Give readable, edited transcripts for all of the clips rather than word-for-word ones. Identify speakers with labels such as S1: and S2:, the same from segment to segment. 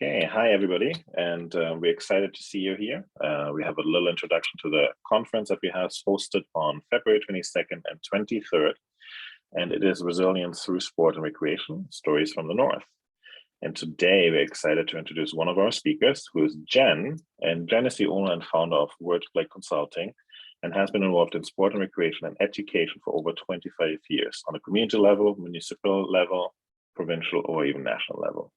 S1: Okay, hi everybody, and we're excited to see you here. We have a little introduction to the conference that we have hosted on February 22nd and 23rd, and it is Resilience Through Sport and Recreation, Stories from the North. And today we're excited to introduce one of our speakers, who is Jen, and Jen is the owner and founder of Wordplay Consulting and has been involved in sport and recreation and education for over 25 years on a community level, municipal level, provincial, or even national level.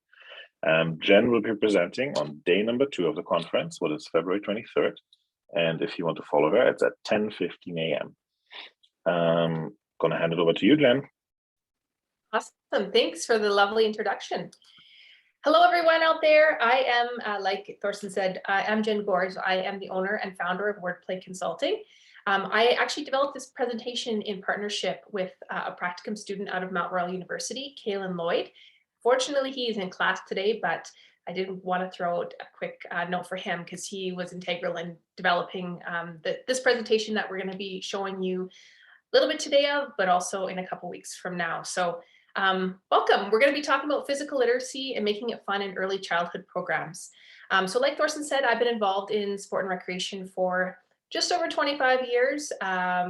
S1: Jen will be presenting on day number 2 of the conference, what is February 23rd. And if you want to follow her, it's at 10:15 a.m. Gonna hand it over to you, Jen.
S2: Awesome, thanks for the lovely introduction. Hello, everyone out there. I am, like Thorsten said, I'm Jen Goeres. I am the owner and founder of Wordplay Consulting. I actually developed this presentation in partnership with a practicum student out of Mount Royal University, Kaylin Lloyd. Fortunately, he is in class today, but I did want to throw out a quick note for him because he was integral in developing this presentation that we're going to be showing you a little bit today of, but also in a couple weeks from now. So welcome. We're going to be talking about physical literacy and making it fun in early childhood programs. So like Thorsten said, I've been involved in sport and recreation for just over 25 years,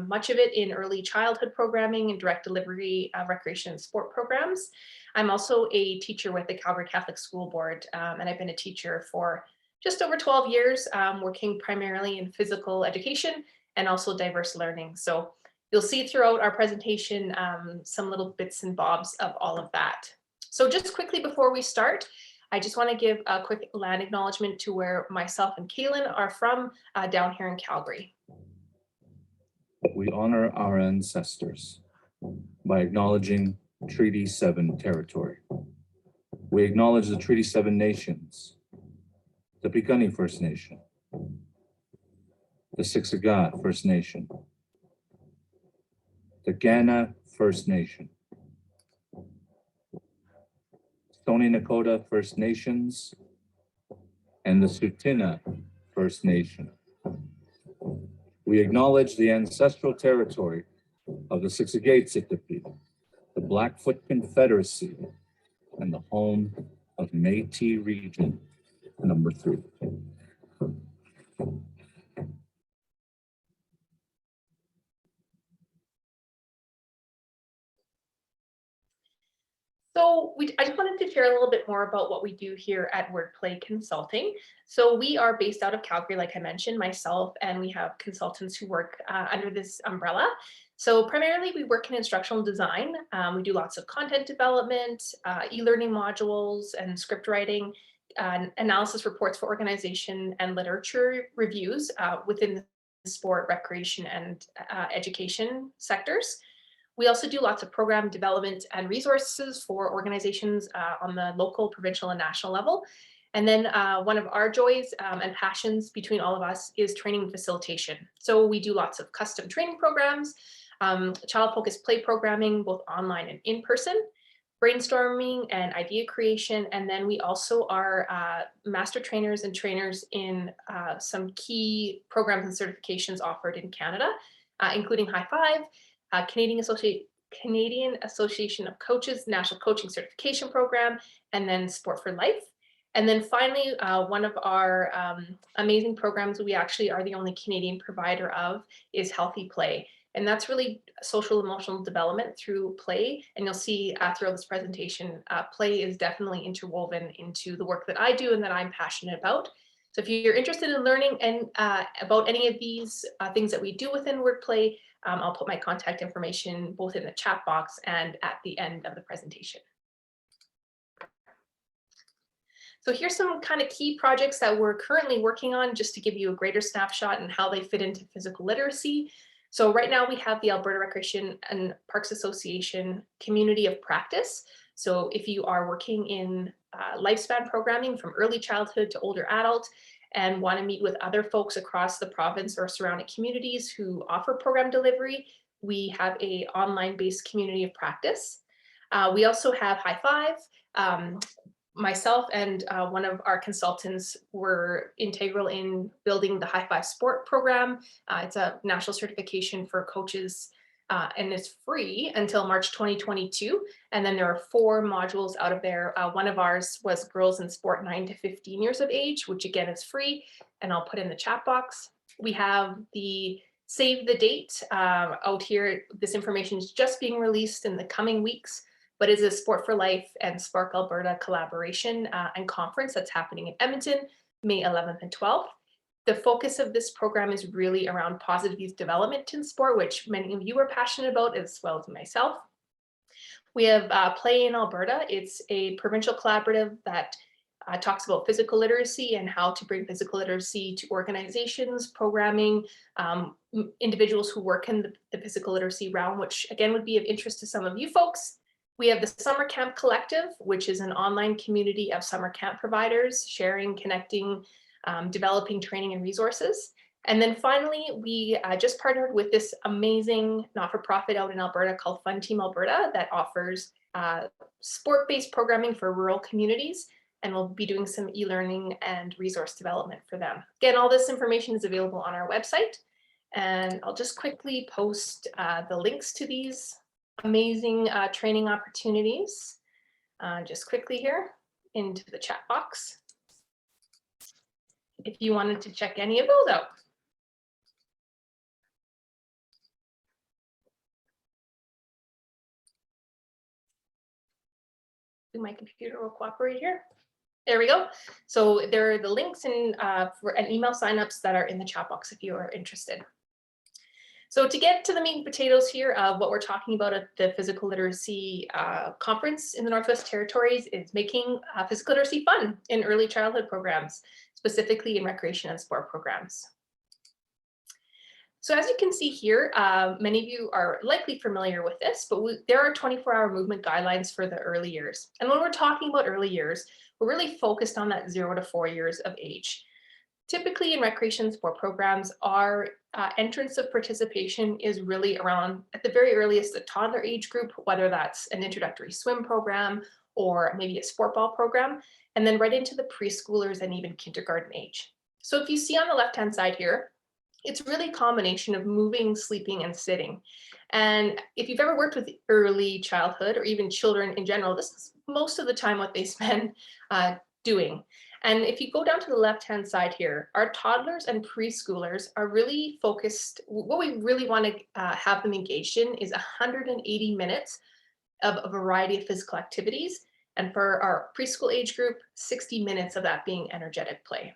S2: much of it in early childhood programming and direct delivery recreation and sport programs. I'm also a teacher with the Calgary Catholic School Board, and I've been a teacher for just over 12 years, working primarily in physical education and also diverse learning. So you'll see throughout our presentation some little bits and bobs of all of that. So just quickly before we start, I just want to give a quick land acknowledgement to where myself and Kaylin are from down here in Calgary.
S3: We honor our ancestors by acknowledging Treaty 7 territory. We acknowledge the Treaty 7 nations, the Piikani First Nation, the Siksika First Nation, the Kainai First Nation, Stoney Nakoda First Nations, and the Tsuut'ina First Nation. We acknowledge the ancestral territory of the Siksika, the Blackfoot Confederacy, and the home of Métis Region number 3.
S2: So I just wanted to share a little bit more about what we do here at Wordplay Consulting. So we are based out of Calgary, like I mentioned, myself, and we have consultants who work under this umbrella. So primarily we work in instructional design. We do lots of content development, e-learning modules and script writing, analysis reports for organization and literature reviews within the sport, recreation, and education sectors. We also do lots of program development and resources for organizations on the local, provincial, and national level. And then one of our joys and passions between all of us is training and facilitation. So we do lots of custom training programs, child-focused play programming, both online and in person, brainstorming and idea creation. And then we also are master trainers and trainers in some key programs and certifications offered in Canada, including High Five, Canadian Association of Coaches, National Coaching Certification Program, and then Sport for Life. And then finally, one of our amazing programs we actually are the only Canadian provider of is Healthy Play. And that's really social emotional development through play. And you'll see throughout this presentation, play is definitely interwoven into the work that I do and that I'm passionate about. So if you're interested in learning and about any of these things that we do within Wordplay, I'll put my contact information both in the chat box and at the end of the presentation. So here's some kind of key projects that we're currently working on just to give you a greater snapshot and how they fit into physical literacy. So right now we have the Alberta Recreation and Parks Association Community of Practice. So if you are working in lifespan programming from early childhood to older adult, and want to meet with other folks across the province or surrounding communities who offer program delivery, we have an online-based community of practice. We also have High Five. Myself and one of our consultants were integral in building the High Five Sport program. It's a national certification for coaches and it's free until March 2022. And then there are 4 modules out of there. One of ours was Girls in Sport 9 to 15 years of age, which again is free, and I'll put in the chat box. We have the save the date out here. This information is just being released in the coming weeks, but is a Sport for Life and Spark Alberta collaboration and conference that's happening in Edmonton, May 11th and 12th. The focus of this program is really around positive youth development in sport, which many of you are passionate about, as well as myself. We have Play in Alberta. It's a provincial collaborative that talks about physical literacy and how to bring physical literacy to organizations, programming, individuals who work in the physical literacy realm, which again would be of interest to some of you folks. We have the Summer Camp Collective, which is an online community of summer camp providers, sharing, connecting, developing training and resources. And then finally, we just partnered with this amazing not-for-profit out in Alberta called Fun Team Alberta that offers sport-based programming for rural communities, and we'll be doing some e-learning and resource development for them. Again, all this information is available on our website, and I'll just quickly post the links to these amazing training opportunities just quickly here into the chat box if you wanted to check any of those out. My computer will cooperate here. There we go. So there are the links and email signups that are in the chat box if you are interested. So to get to the meat and potatoes here, what we're talking about at the Physical Literacy Conference in the Northwest Territories is making physical literacy fun in early childhood programs, specifically in recreation and sport programs. So as you can see here, many of you are likely familiar with this, but there are 24-hour movement guidelines for the early years. And when we're talking about early years, we're really focused on that 0 to 4 years of age. Typically in recreation sport programs, our entrance of participation is really around, at the very earliest, the toddler age group, whether that's an introductory swim program or maybe a sport ball program, and then right into the preschoolers and even kindergarten age. So if you see on the left-hand side here, it's really a combination of moving, sleeping, and sitting. And if you've ever worked with early childhood or even children in general, this is most of the time what they spend doing. And if you go down to the left-hand side here, our toddlers and preschoolers are really focused. What we really want to have them engaged in is 180 minutes of a variety of physical activities. And for our preschool age group, 60 minutes of that being energetic play.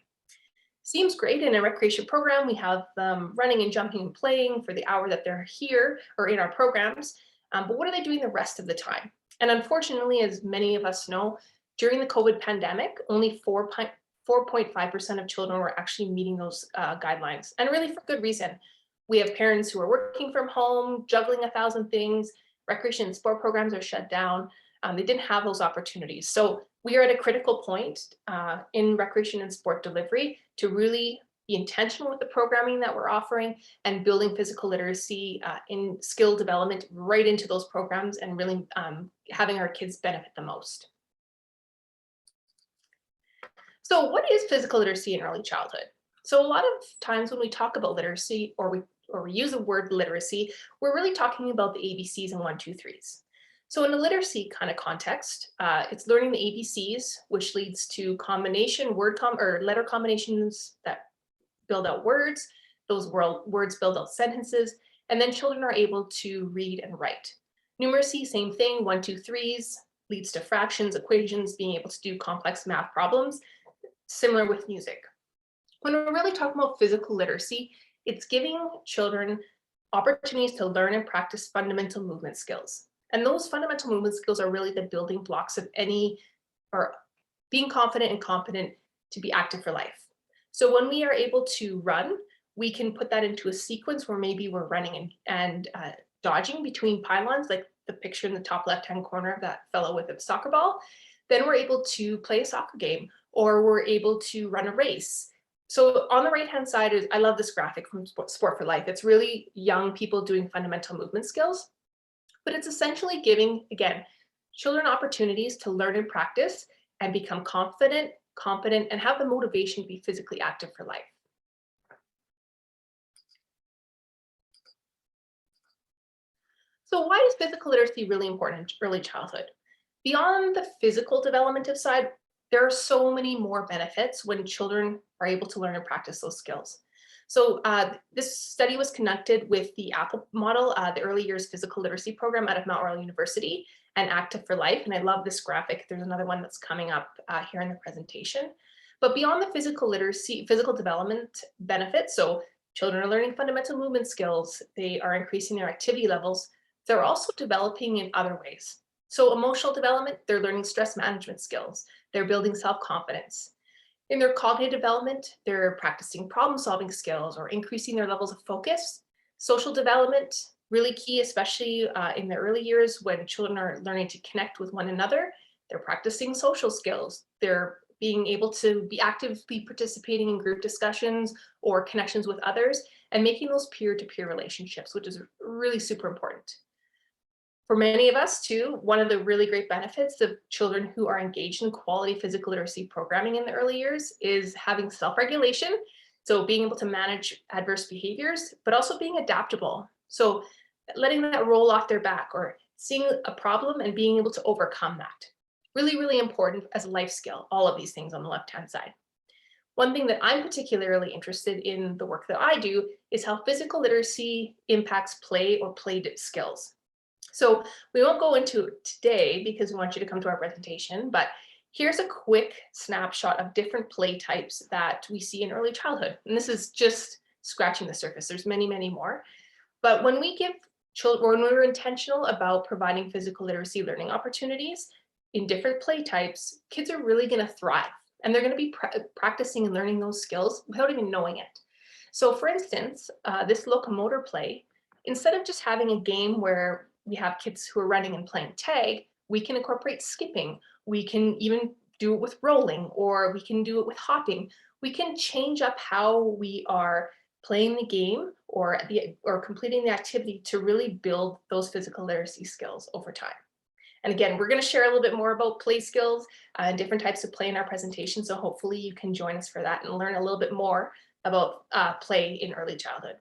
S2: Seems great. In a recreation program, we have them running and jumping and playing for the hour that they're here or in our programs. But what are they doing the rest of the time? And unfortunately, as many of us know, during the COVID pandemic, only 4.5% of children were actually meeting those guidelines, and really for good reason. We have parents who are working from home, juggling 1,000 things. Recreation and sport programs are shut down. They didn't have those opportunities. So we are at a critical point in recreation and sport delivery to really be intentional with the programming that we're offering and building physical literacy in skill development right into those programs and really having our kids benefit the most. So what is physical literacy in early childhood? So a lot of times when we talk about literacy or we use the word literacy, we're really talking about the ABCs and 1, 2, 3s. So in a literacy kind of context, it's learning the ABCs, which leads to combination letter combinations that build out words. Those words build out sentences, and then children are able to read and write. Numeracy, same thing, 1, 2, 3s leads to fractions, equations, being able to do complex math problems. Similar with music. When we're really talking about physical literacy, it's giving children opportunities to learn and practice fundamental movement skills. And those fundamental movement skills are really the building blocks of being confident and competent to be active for life. So when we are able to run, we can put that into a sequence where maybe we're running and dodging between pylons, like the picture in the top left-hand corner of that fellow with a soccer ball. Then we're able to play a soccer game, or we're able to run a race. So on the right-hand side is, I love this graphic from Sport for Life. It's really young people doing fundamental movement skills, but it's essentially giving, again, children opportunities to learn and practice and become confident, competent, and have the motivation to be physically active for life. So why is physical literacy really important in early childhood? Beyond the physical developmental side, there are so many more benefits when children are able to learn and practice those skills. So this study was conducted with the Apple model, the Early Years Physical Literacy Program out of Mount Royal University and Active for Life. And I love this graphic. There's another one that's coming up here in the presentation. But beyond the physical literacy, physical development benefits, so children are learning fundamental movement skills, they are increasing their activity levels, they're also developing in other ways. So emotional development, they're learning stress management skills, they're building self-confidence. In their cognitive development, they're practicing problem-solving skills or increasing their levels of focus. Social development, really key, especially in the early years when children are learning to connect with one another. They're practicing social skills. They're being able to be actively participating in group discussions or connections with others and making those peer-to-peer relationships, which is really super important. For many of us too, one of the really great benefits of children who are engaged in quality physical literacy programming in the early years is having self-regulation. So being able to manage adverse behaviors, but also being adaptable. So letting that roll off their back or seeing a problem and being able to overcome that. Really, really important as a life skill, all of these things on the left-hand side. One thing that I'm particularly interested in the work that I do is how physical literacy impacts play or play skills. So we won't go into it today because we want you to come to our presentation, but here's a quick snapshot of different play types that we see in early childhood. And this is just scratching the surface. There's many, many more. But when we give children, when we're intentional about providing physical literacy learning opportunities in different play types, kids are really going to thrive. And they're going to be practicing and learning those skills without even knowing it. So for instance, this locomotor play, instead of just having a game where we have kids who are running and playing tag, we can incorporate skipping. We can even do it with rolling, or we can do it with hopping. We can change up how we are playing the game or completing the activity to really build those physical literacy skills over time. And again, we're going to share a little bit more about play skills and different types of play in our presentation. So hopefully you can join us for that and learn a little bit more about play in early childhood.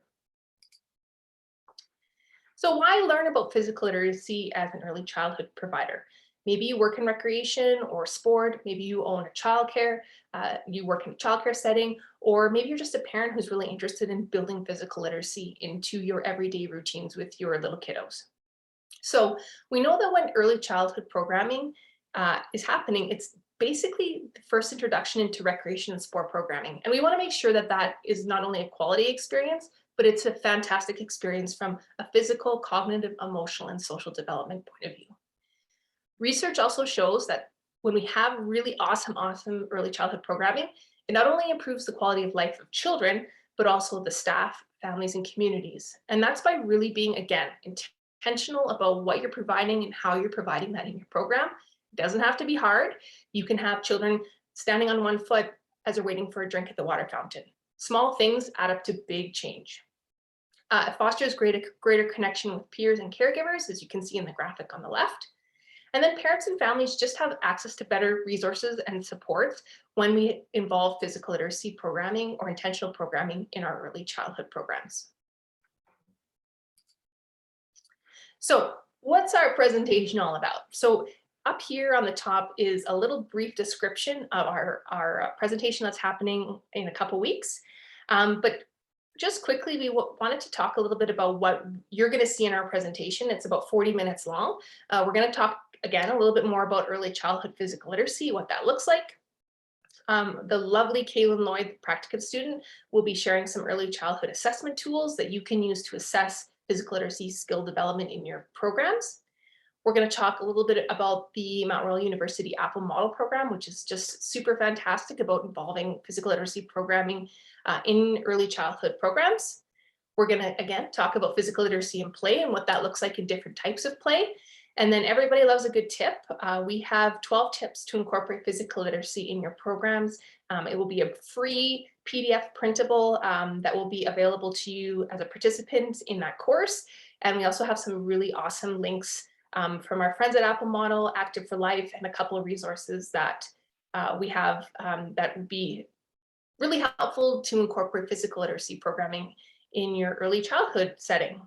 S2: So why learn about physical literacy as an early childhood provider? Maybe you work in recreation or sport, maybe you own a childcare, you work in a childcare setting, or maybe you're just a parent who's really interested in building physical literacy into your everyday routines with your little kiddos. So we know that when early childhood programming is happening, it's basically the first introduction into recreation and sport programming. And we want to make sure that that is not only a quality experience, but it's a fantastic experience from a physical, cognitive, emotional, and social development point of view. Research also shows that when we have really awesome early childhood programming, it not only improves the quality of life of children, but also the staff, families, and communities. And that's by really being, again, intentional about what you're providing and how you're providing that in your program. It doesn't have to be hard. You can have children standing on one foot as they're waiting for a drink at the water fountain. Small things add up to big change. It fosters greater connection with peers and caregivers, as you can see in the graphic on the left. And then parents and families just have access to better resources and supports when we involve physical literacy programming or intentional programming in our early childhood programs. So what's our presentation all about? So up here on the top is a little brief description of our presentation that's happening in a couple weeks. But just quickly, we wanted to talk a little bit about what you're going to see in our presentation. It's about 40 minutes long. We're going to talk, again, a little bit more about early childhood physical literacy, what that looks like. The lovely Kaylin Lloyd, the practicum student, will be sharing some early childhood assessment tools that you can use to assess physical literacy skill development in your programs. We're going to talk a little bit about the Mount Royal University Apple Model Program, which is just super fantastic about involving physical literacy programming in early childhood programs. We're going to, again, talk about physical literacy and play and what that looks like in different types of play. And then everybody loves a good tip. We have 12 tips to incorporate physical literacy in your programs. It will be a free PDF printable that will be available to you as a participant in that course. And we also have some really awesome links from our friends at Apple Model, Active for Life, and a couple of resources that we have that would be really helpful to incorporate physical literacy programming in your early childhood setting.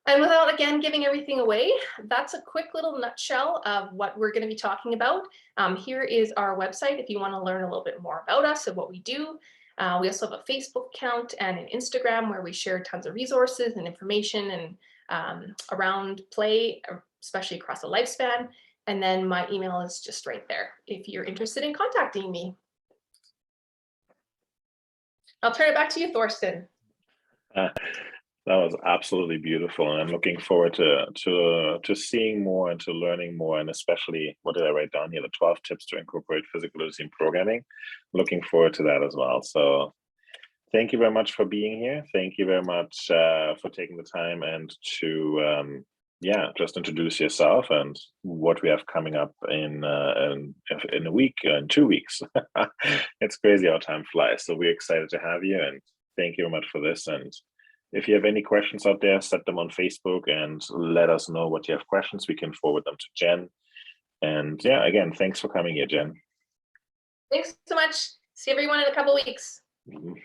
S2: And without, again, giving everything away, that's a quick little nutshell of what we're going to be talking about. Here is our website if you want to learn a little bit more about us and what we do. We also have a Facebook account and an Instagram where we share tons of resources and information and around play, especially across a lifespan. And then my email is just right there if you're interested in contacting me. I'll turn it back to you, Thorsten.
S1: That was absolutely beautiful, and I'm looking forward to seeing more and to learning more, and especially, what did I write down here? The 12 tips to incorporate physical literacy in programming. Looking forward to that as well. So thank you very much for being here. Thank you very much for taking the time and to just introduce yourself and what we have coming up in a week, in 2 weeks. It's crazy how time flies. So we're excited to have you, and thank you very much for this. And if you have any questions out there, set them on Facebook and let us know what you have questions. We can forward them to Jen. And yeah, again, thanks for coming here, Jen.
S2: Thanks so much. See everyone in a couple weeks.
S1: Mhm.